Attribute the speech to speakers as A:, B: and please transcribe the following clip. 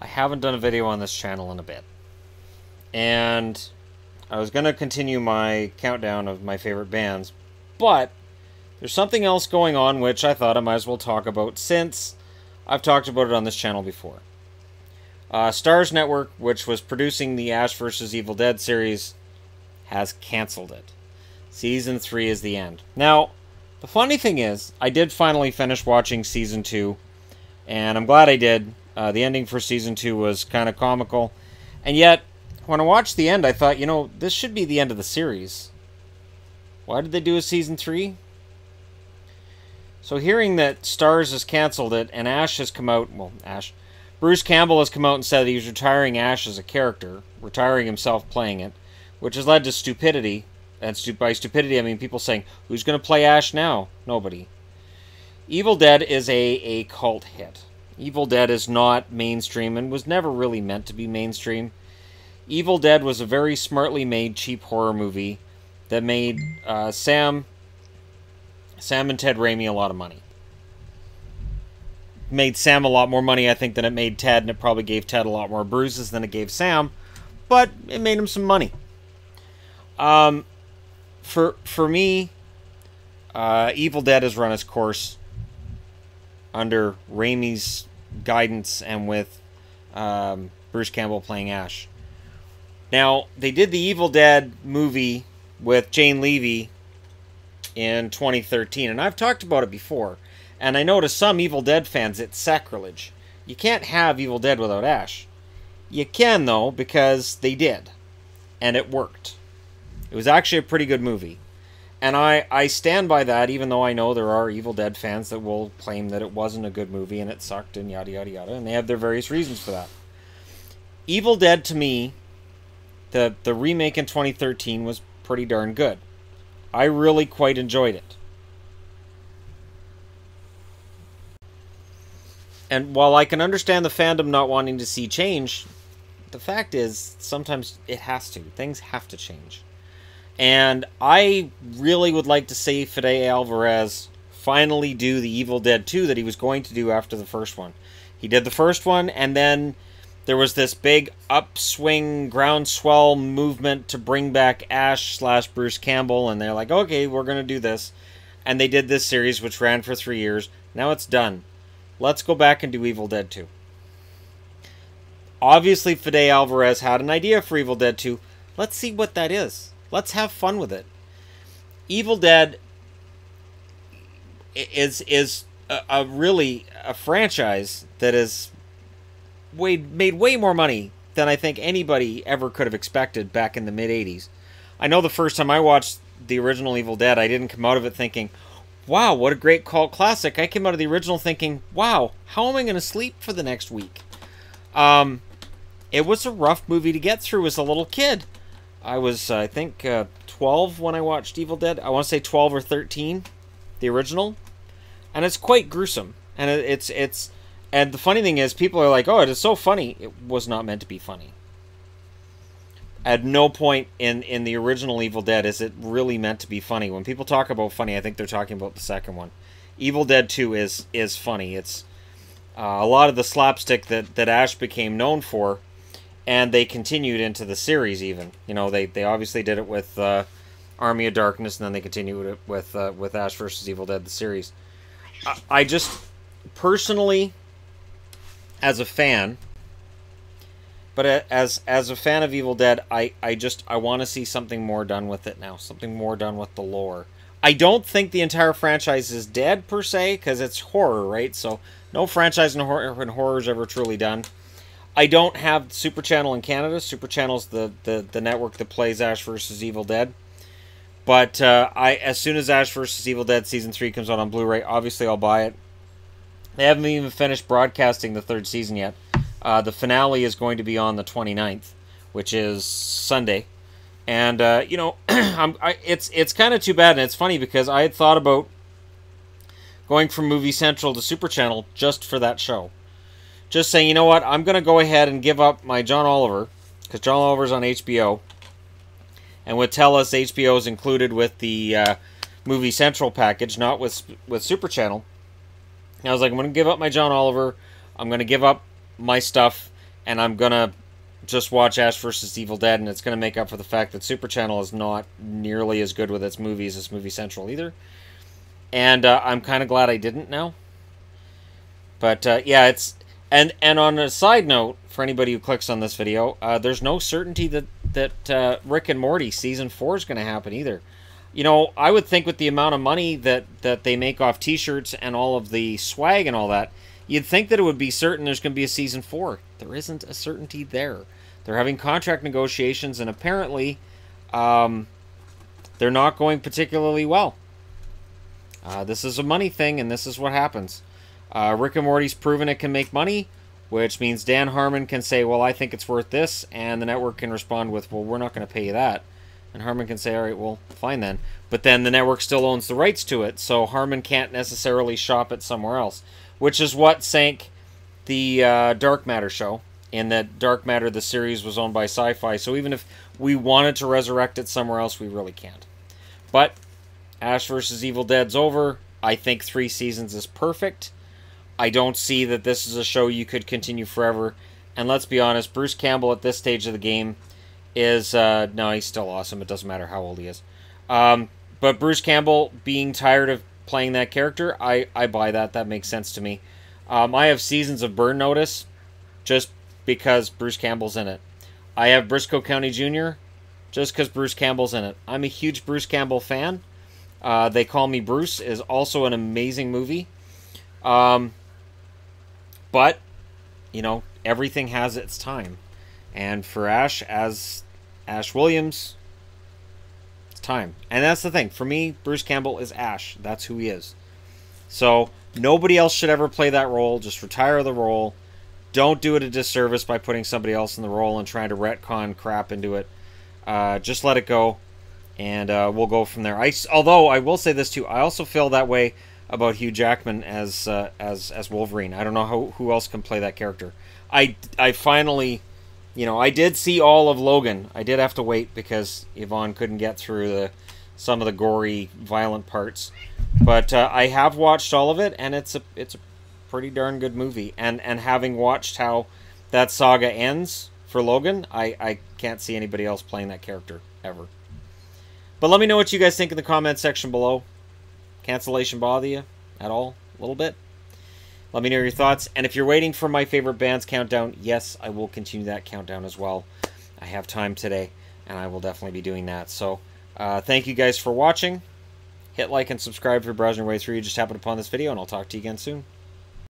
A: I haven't done a video on this channel in a bit. And I was going to continue my countdown of my favorite bands, but there's something else going on which I thought I might as well talk about since I've talked about it on this channel before. Starz Network, which was producing the Ash vs. Evil Dead series, has canceled it. Season 3 is the end. Now, the funny thing is, I did finally finish watching Season 2, and I'm glad I did. The ending for Season 2 was kind of comical, and yet, when I watched the end, I thought, you know, this should be the end of the series. Why did they do a Season 3? So hearing that Starz has canceled it, and Ash has come out, well, Bruce Campbell has come out and said that he's retiring Ash as a character, retiring himself playing it, which has led to stupidity. And by stupidity, I mean people saying, who's going to play Ash now? Nobody. Evil Dead is a cult hit. Evil Dead is not mainstream and was never really meant to be mainstream. Evil Dead was a very smartly made, cheap horror movie that made Sam and Ted Raimi a lot of money. Made Sam a lot more money, I think, than it made Ted, and it probably gave Ted a lot more bruises than it gave Sam, but it made him some money. For me, Evil Dead has run its course under Raimi's guidance and with Bruce Campbell playing Ash. Now, they did the Evil Dead movie with Jane Levy in 2013, and I've talked about it before, and I know to some Evil Dead fans it's sacrilege. You can't have Evil Dead without Ash. You can, though, because they did, and it worked. It was actually a pretty good movie. And I stand by that, even though I know there are Evil Dead fans that will claim that it wasn't a good movie and it sucked and yada yada yada, and they have their various reasons for that. Evil Dead, to me, the remake in 2013 was pretty darn good. I really quite enjoyed it. And while I can understand the fandom not wanting to see change, the fact is, sometimes it has to. Things have to change. And I really would like to see Fede Alvarez finally do the Evil Dead 2 that he was going to do after the first one. He did the first one, and then there was this big upswing, groundswell movement to bring back Ash / Bruce Campbell, and they're like, okay, we're going to do this. And they did this series, which ran for 3 years. Now it's done. Let's go back and do Evil Dead 2. Obviously, Fede Alvarez had an idea for Evil Dead 2. Let's see what that is. Let's have fun with it. Evil Dead is really a franchise that has made way more money than I think anybody ever could have expected back in the mid-'80s. I know the first time I watched the original Evil Dead, I didn't come out of it thinking, wow, what a great cult classic. I came out of the original thinking, wow, how am I going to sleep for the next week? It was a rough movie to get through as a little kid. I was, I think, 12 when I watched Evil Dead. I want to say 12 or 13, the original. And it's quite gruesome. And and the funny thing is, people are like, oh, it is so funny. It was not meant to be funny. At no point in the original Evil Dead is it really meant to be funny. When people talk about funny, I think they're talking about the second one. Evil Dead 2 is funny. It's a lot of the slapstick that Ash became known for, and they continued into the series even. You know, they obviously did it with Army of Darkness, and then they continued it with Ash vs. Evil Dead, the series. I just, personally, as a fan, but as a fan of Evil Dead, I want to see something more done with it now. Something more done with the lore. I don't think the entire franchise is dead, per se, because it's horror, right? So, no franchise in horror is ever truly done. I don't have Super Channel in Canada. Super Channel's the network that plays Ash vs. Evil Dead. But as soon as Ash vs. Evil Dead Season 3 comes out on Blu-ray, obviously I'll buy it. They haven't even finished broadcasting the 3rd season yet. The finale is going to be on the 29th, which is Sunday. And, you know, it's kind of too bad, and it's funny because I had thought about going from Movie Central to Super Channel just for that show. Just saying, you know what, I'm going to go ahead and give up my John Oliver, because John Oliver's on HBO, and would tell us HBO is included with the Movie Central package, not with Super Channel. And I was like, I'm going to give up my John Oliver, I'm going to give up my stuff, and I'm gonna just watch Ash vs. Evil Dead, and it's gonna make up for the fact that Super Channel is not nearly as good with its movies as Movie Central either. And I'm kind of glad I didn't now. But yeah, it's and on a side note, for anybody who clicks on this video, there's no certainty that Rick and Morty season 4 is going to happen either. You know, I would think with the amount of money that they make off T-shirts and all of the swag and all that, you'd think that it would be certain there's going to be a season 4. There isn't a certainty there. They're having contract negotiations, and apparently, they're not going particularly well. This is a money thing, and this is what happens. Rick and Morty's proven it can make money, which means Dan Harmon can say, well, I think it's worth this, and the network can respond with, well, we're not going to pay you that. And Harmon can say, all right, well, fine then. But then the network still owns the rights to it, so Harmon can't necessarily shop it somewhere else, which is what sank the Dark Matter show, in that Dark Matter, the series, was owned by Sci-Fi, so even if we wanted to resurrect it somewhere else, we really can't. But Ash vs. Evil Dead's over. I think 3 seasons is perfect. I don't see that this is a show you could continue forever. And let's be honest, Bruce Campbell at this stage of the game is... no, he's still awesome. It doesn't matter how old he is. But Bruce Campbell being tired of playing that character, I buy that. That makes sense to me. I have seasons of Burn Notice just because Bruce Campbell's in it. I have Briscoe County Jr. just because Bruce Campbell's in it. I'm a huge Bruce Campbell fan. They Call Me Bruce is also an amazing movie. But, you know, everything has its time. And for Ash, as Ash Williams, it's time. And that's the thing. For me, Bruce Campbell is Ash. That's who he is. So, nobody else should ever play that role. Just retire the role. Don't do it a disservice by putting somebody else in the role and trying to retcon crap into it. Just let it go. And we'll go from there. Although, I will say this too. I also feel that way about Hugh Jackman as Wolverine. I don't know who else can play that character. I finally, you know, I did see all of Logan. I did have to wait because Yvonne couldn't get through some of the gory, violent parts. But I have watched all of it, and it's a pretty darn good movie. And having watched how that saga ends for Logan, I can't see anybody else playing that character ever. But let me know what you guys think in the comment section below. Cancellation bother you at all? A little bit? Let me know your thoughts. And if you're waiting for my favorite bands countdown, yes, I will continue that countdown as well. I have time today, and I will definitely be doing that. So, thank you guys for watching. Hit like and subscribe if you're browsing your way through. You just happened upon this video, and I'll talk to you again soon.